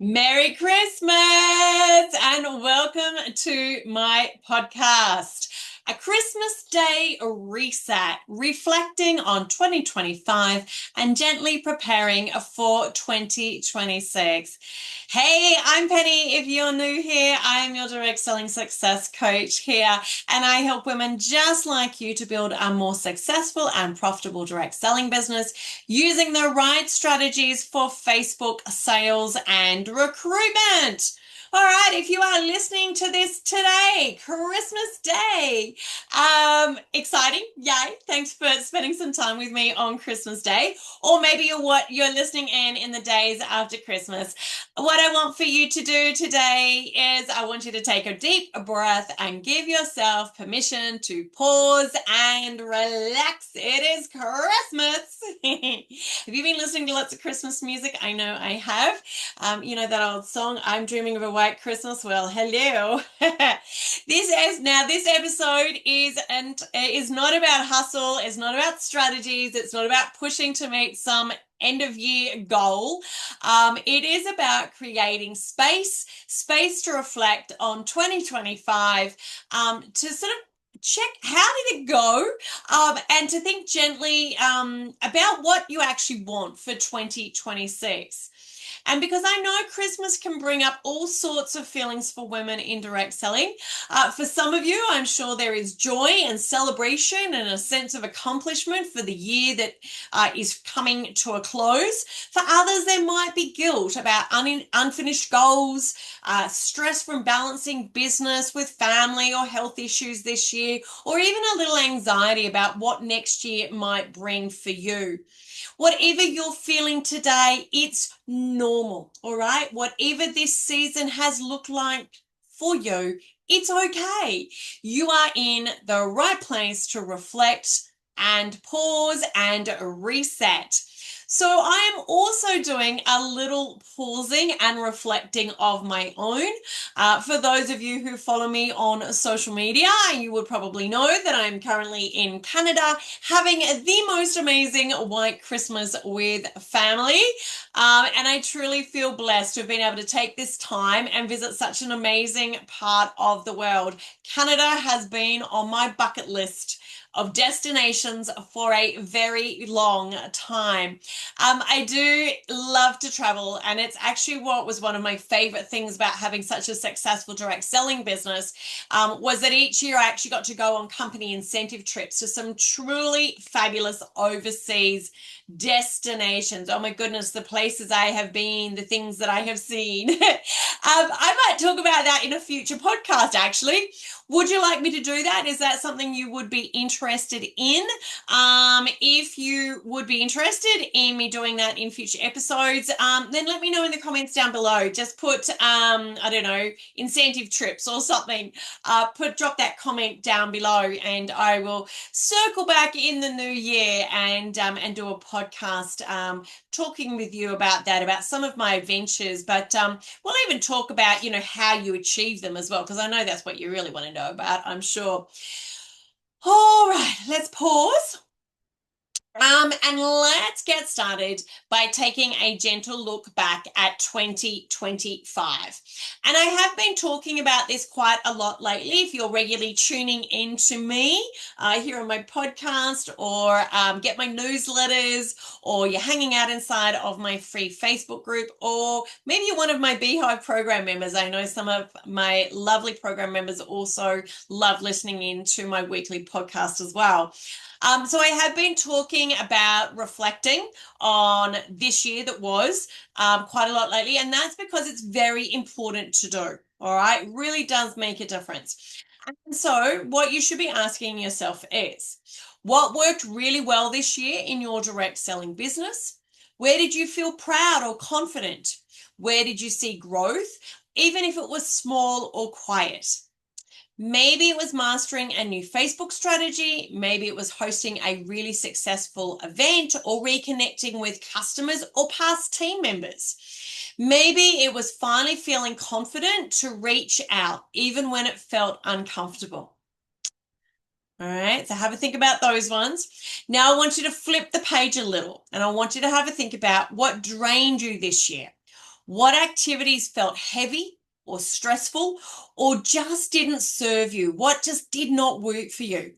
Merry Christmas and welcome to my podcast. A Christmas Day reset, reflecting on 2025 and gently preparing for 2026. Hey, I'm Penny. If you're new here, I am your direct selling success coach here, and I help women just like you to build a more successful and profitable direct selling business using the right strategies for Facebook sales and recruitment. All right, if you are listening to this today, Christmas Day, exciting, yay! Thanks for spending some time with me on Christmas Day, or maybe you're listening in the days after Christmas. What I want for you to do today is I want you to take a deep breath and give yourself permission to pause and relax. It is Christmas. Have you been listening to lots of Christmas music? I know I have. You know that old song, I'm Dreaming of a White Christmas? Well, hello. This episode is not about hustle, it's not about strategies, it's not about pushing to meet some end of year goal. It is about creating space to reflect on 2025, to sort of check how did it go, and to think gently about what you actually want for 2026. And because I know Christmas can bring up all sorts of feelings for women in direct selling, for some of you, I'm sure there is joy and celebration and a sense of accomplishment for the year that is coming to a close. For others, there might be guilt about unfinished goals, stress from balancing business with family or health issues this year, or even a little anxiety about what next year might bring for you. Whatever you're feeling today, it's normal, all right? Whatever this season has looked like for you, it's okay. You are in the right place to reflect and pause and reset. So I am also doing a little pausing and reflecting of my own. For those of you who follow me on social media, you would probably know that I'm currently in Canada having the most amazing white Christmas with family. And I truly feel blessed to have been able to take this time and visit such an amazing part of the world. Canada has been on my bucket list of destinations for a very long time. I do love to travel, and it's actually what was one of my favorite things about having such a successful direct selling business, was that each year I actually got to go on company incentive trips to some truly fabulous overseas destinations. Oh my goodness, the places I have been, the things that I have seen. I might talk about that in a future podcast, actually. Would you like me to do that? Is that something you would be interested in? If you would be interested in me doing that in future episodes, then let me know in the comments down below. Just put, I don't know, incentive trips or something. Drop that comment down below, and I will circle back in the new year and do a podcast talking with you about that, about some of my adventures. But we'll even talk about, how you achieve them as well, because I know that's what you really want to know about, I'm sure. All right, let's pause. And let's get started by taking a gentle look back at 2025. And I have been talking about this quite a lot lately. If you're regularly tuning into me here on my podcast, or get my newsletters, or you're hanging out inside of my free Facebook group, or maybe you're one of my Beehive program members. I know some of my lovely program members also love listening in to my weekly podcast as well. So I have been talking about reflecting on this year that was quite a lot lately, and that's because it's very important to do. All right, it really does make a difference. And so what you should be asking yourself is, what worked really well this year in your direct selling business? Where did you feel proud or confident? Where did you see growth, even if it was small or quiet? Maybe it was mastering a new Facebook strategy. Maybe it was hosting a really successful event, or reconnecting with customers or past team members. Maybe it was finally feeling confident to reach out, even when it felt uncomfortable. All right, so have a think about those ones. Now I want you to flip the page a little, and I want you to have a think about what drained you this year. What activities felt heavy or stressful or just didn't serve you? What just did not work for you?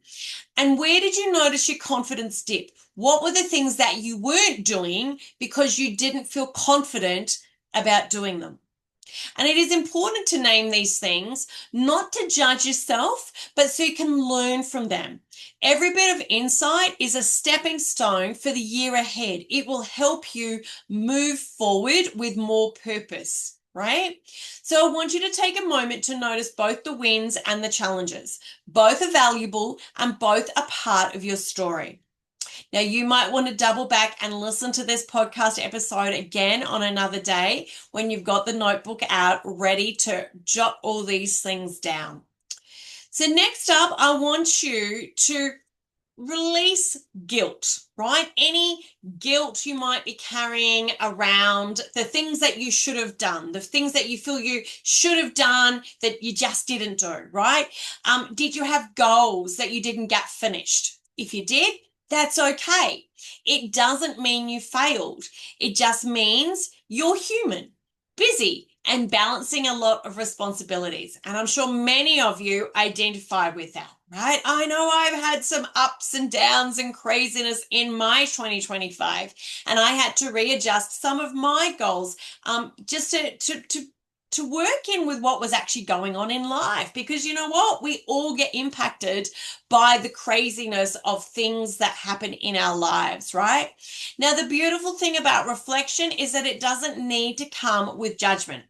And where did you notice your confidence dip? What were the things that you weren't doing because you didn't feel confident about doing them? And it is important to name these things, not to judge yourself, but so you can learn from them. Every bit of insight is a stepping stone for the year ahead. It will help you move forward with more purpose, right? So I want you to take a moment to notice both the wins and the challenges. Both are valuable and both are part of your story. Now, you might want to double back and listen to this podcast episode again on another day when you've got the notebook out ready to jot all these things down. So next up, I want you to release guilt, right? Any guilt you might be carrying around, the things that you should have done, the things that you feel you should have done that you just didn't do, right? Did you have goals that you didn't get finished? If you did, that's okay. It doesn't mean you failed. It just means you're human, busy, and balancing a lot of responsibilities. And I'm sure many of you identify with that, right? I know I've had some ups and downs and craziness in my 2025, and I had to readjust some of my goals just to work in with what was actually going on in life. Because you know what? We all get impacted by the craziness of things that happen in our lives, right? Now, the beautiful thing about reflection is that it doesn't need to come with judgment.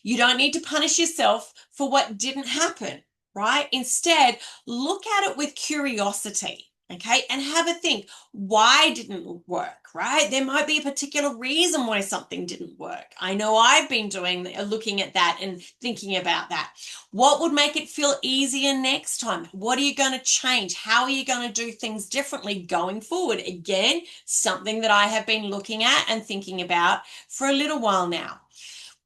You don't need to punish yourself for what didn't happen, right? Instead, look at it with curiosity. Okay, and have a think. Why didn't it work, right? There might be a particular reason why something didn't work. I know I've been looking at that and thinking about that. What would make it feel easier next time? What are you going to change? How are you going to do things differently going forward? Again, something that I have been looking at and thinking about for a little while now.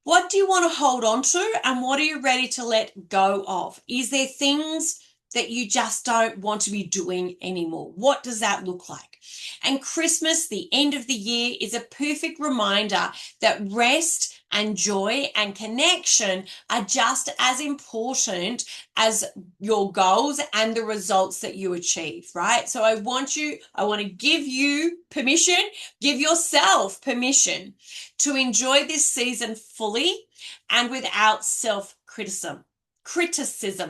What do you want to hold on to, and what are you ready to let go of? Is there things that you just don't want to be doing anymore? What does that look like? And Christmas, the end of the year, is a perfect reminder that rest and joy and connection are just as important as your goals and the results that you achieve, right? So I want to give you permission, give yourself permission to enjoy this season fully and without self-criticism.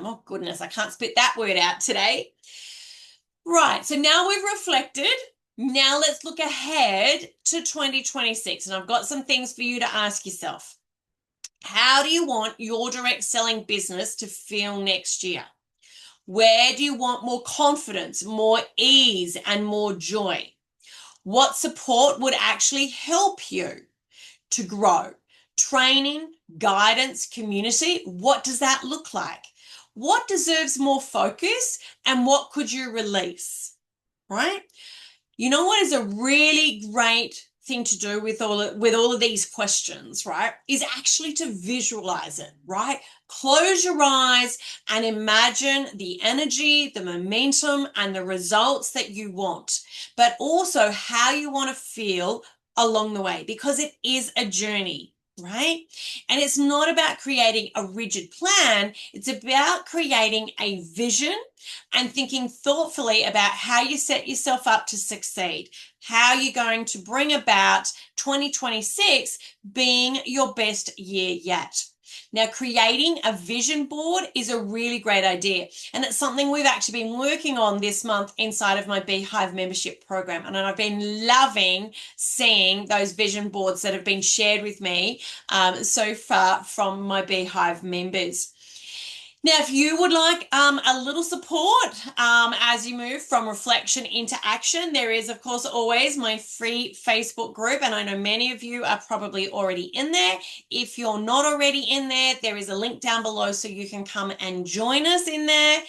Oh goodness, I can't spit that word out today. Right, so now we've reflected. Now let's look ahead to 2026. And I've got some things for you to ask yourself. How do you want your direct selling business to feel next year? Where do you want more confidence, more ease, and more joy? What support would actually help you to grow? Training, guidance, community, what does that look like? What deserves more focus, and what could you release, right? You know what is a really great thing to do with all of these questions, right, is actually to visualize it, right? Close your eyes and imagine the energy, the momentum, and the results that you want, but also how you want to feel along the way, because it is a journey, right? And it's not about creating a rigid plan. It's about creating a vision and thinking thoughtfully about how you set yourself up to succeed, how you're going to bring about 2026 being your best year yet. Now, creating a vision board is a really great idea, and it's something we've actually been working on this month inside of my Beehive membership program, and I've been loving seeing those vision boards that have been shared with me so far from my Beehive members. Now, if you would like a little support as you move from reflection into action, there is, of course, always my free Facebook group, and I know many of you are probably already in there. If you're not already in there, there is a link down below so you can come and join us in there.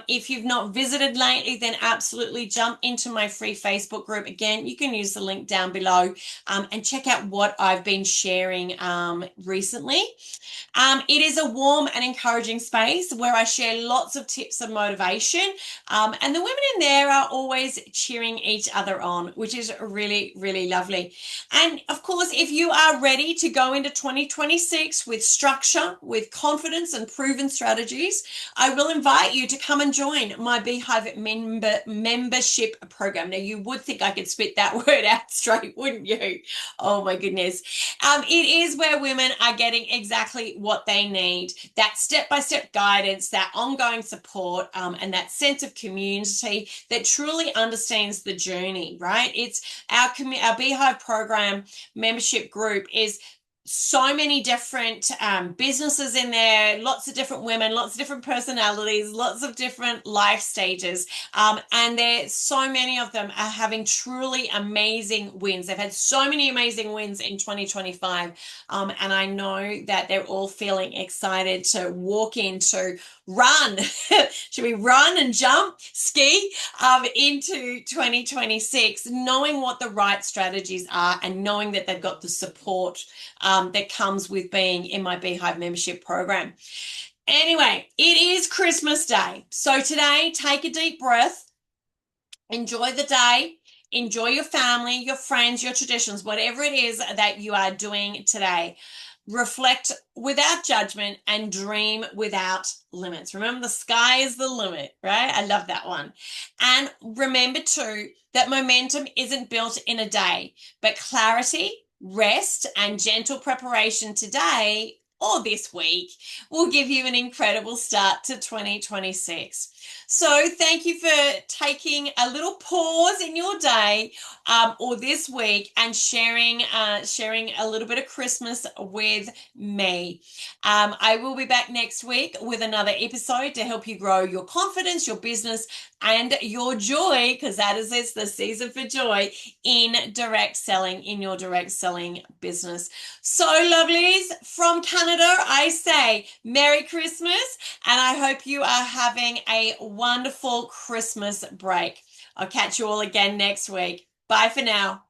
If you've not visited lately, then absolutely jump into my free Facebook group. Again, you can use the link down below and check out what I've been sharing recently. It is a warm and encouraging space Mondays, where I share lots of tips and motivation. And the women in there are always cheering each other on, which is really, really lovely. And of course, if you are ready to go into 2026 with structure, with confidence and proven strategies, I will invite you to come and join my Beehive membership program. Now, you would think I could spit that word out straight, wouldn't you? Oh my goodness. It is where women are getting exactly what they need, that step-by-step guidance, that ongoing support, and that sense of community that truly understands the journey, right? It's our Beehive program membership group is so many different businesses in there, lots of different women, lots of different personalities, lots of different life stages. And there, so many of them are having truly amazing wins. They've had so many amazing wins in 2025. And I know that they're all feeling excited to walk into run. Should we run and jump, ski into 2026, knowing what the right strategies are and knowing that they've got the support that comes with being in my Beehive membership program. Anyway, it is Christmas Day. So today, take a deep breath, enjoy the day, enjoy your family, your friends, your traditions, whatever it is that you are doing today. Reflect without judgment and dream without limits. Remember, the sky is the limit, right? I love that one. And remember too that momentum isn't built in a day, but clarity, rest, and gentle preparation today or this week will give you an incredible start to 2026. So thank you for taking a little pause in your day or this week and sharing a little bit of Christmas with me. I will be back next week with another episode to help you grow your confidence, your business, and your joy, because it's the season for joy in your direct selling business. So lovelies, from Canada, I say Merry Christmas, and I hope you are having a wonderful Christmas break. I'll catch you all again next week. Bye for now.